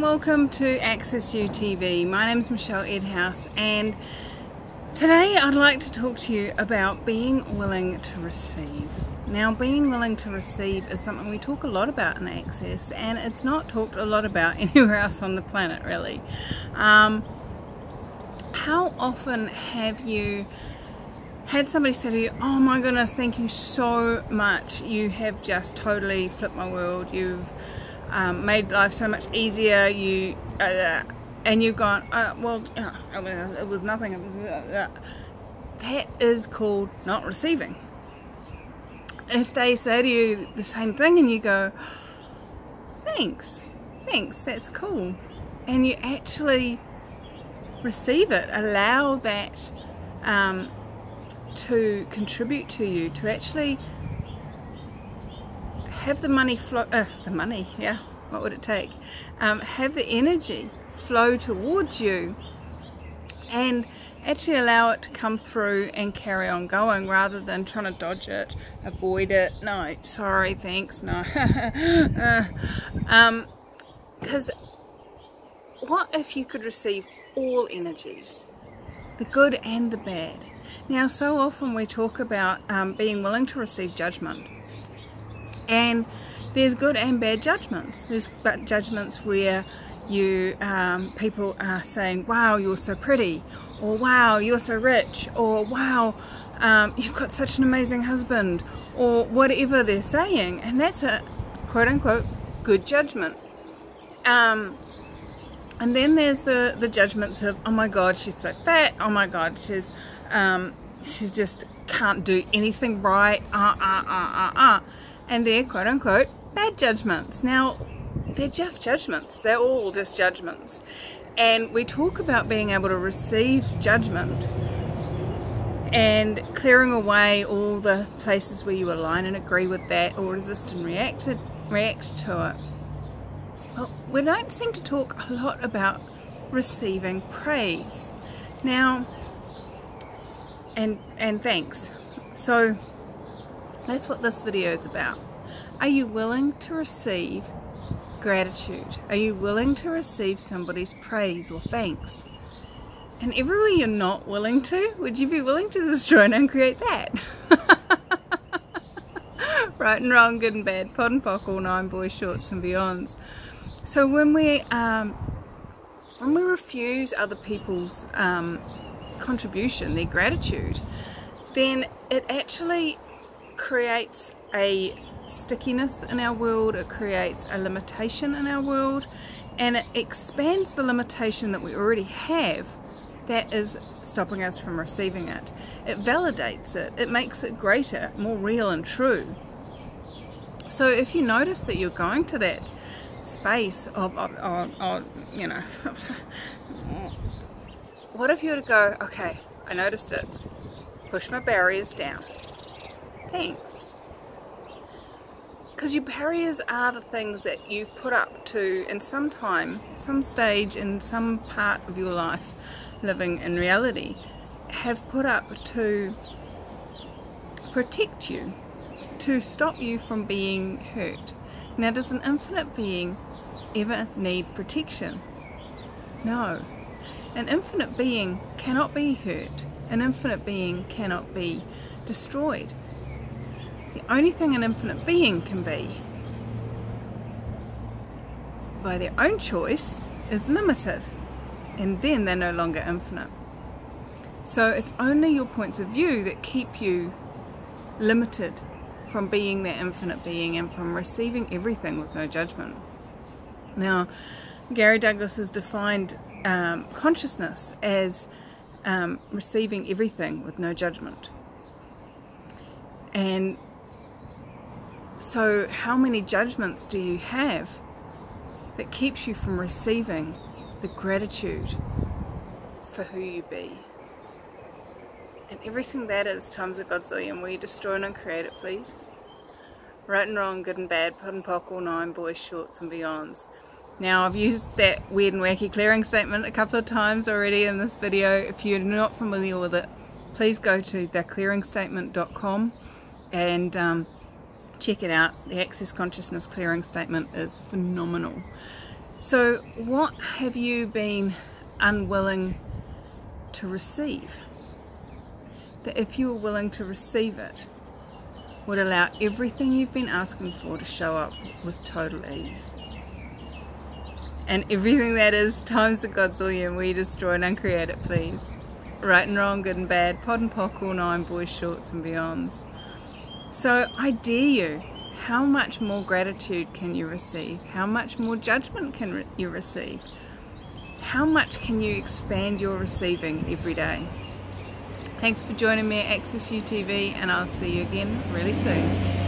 welcome to Access You TV. My name is Michelle Edhouse, and today I'd like to talk to you about being willing to receive. Now, being willing to receive is something we talk a lot about in Access, and it's not talked a lot about anywhere else on the planet, really. How often have you had somebody say to you, "Oh my goodness, thank you so much, you have just totally flipped my world, you've made life so much easier," and you've gone, well, it was nothing. That is called not receiving. If they say to you the same thing and you go, thanks, that's cool, and you actually receive it, allow that to contribute to you, to actually have the money flow, what would it take? Have the energy flow towards you and actually allow it to come through and carry on going, rather than trying to dodge it, avoid it. No, sorry, thanks, no. Because what if you could receive all energies, the good and the bad? Now, so often we talk about being willing to receive judgment. And there's good and bad judgments. There's judgments where you people are saying, "Wow, you're so pretty," or "Wow, you're so rich," or "Wow, you've got such an amazing husband," or whatever they're saying, and that's a quote-unquote good judgment. And then there's the judgments of, "Oh my God, she's so fat. Oh my God, she just can't do anything right." And they're quote-unquote bad judgments. Now, they're just judgments. They're all just judgments. And we talk about being able to receive judgment and clearing away all the places where you align and agree with that, or resist and react to it. Well, we don't seem to talk a lot about receiving praise. Now, and thanks. So that's what this video is about. Are you willing to receive gratitude? Are you willing to receive somebody's praise or thanks? And everywhere you're not willing to, would you be willing to destroy and uncreate that? Right and wrong, good and bad, pod and pock, all nine, boys, shorts and beyonds. So when we refuse other people's contribution, their gratitude, then it actually creates a stickiness in our world, it creates a limitation in our world, and it expands the limitation that we already have that is stopping us from receiving it. It validates it, it makes it greater, more real and true. So if you notice that you're going to that space of you know, what if you were to go, okay, I noticed it, push my barriers down, thanks. Because your barriers are the things that you put up to, in some time, some stage, in some part of your life, living in reality, have put up to protect you, to stop you from being hurt. Now, does an infinite being ever need protection? No. An infinite being cannot be hurt. An infinite being cannot be destroyed. The only thing an infinite being can be, by their own choice, is limited, and then they're no longer infinite. So it's only your points of view that keep you limited from being that infinite being and from receiving everything with no judgment. Now, Gary Douglas has defined consciousness as receiving everything with no judgment. And so how many judgments do you have that keeps you from receiving the gratitude for who you be? And everything that is times a godzillion. Will you destroy and uncreate it, please? Right and wrong, good and bad, pod and pock, all nine, boys, shorts and beyonds. Now, I've used that weird and wacky clearing statement a couple of times already in this video. If you're not familiar with it, please go to theclearingstatement.com and check it out. The Access Consciousness Clearing Statement is phenomenal. So what have you been unwilling to receive? That if you were willing to receive it, would allow everything you've been asking for to show up with total ease. And everything that is times the godzillion, we destroy and uncreate it, please. Right and wrong, good and bad, pod and pock, all nine, boys, shorts and beyonds. So I dare you, how much more gratitude can you receive? How much more judgment can you receive? How much can you expand your receiving every day? Thanks for joining me at Access UTV, and I'll see you again really soon.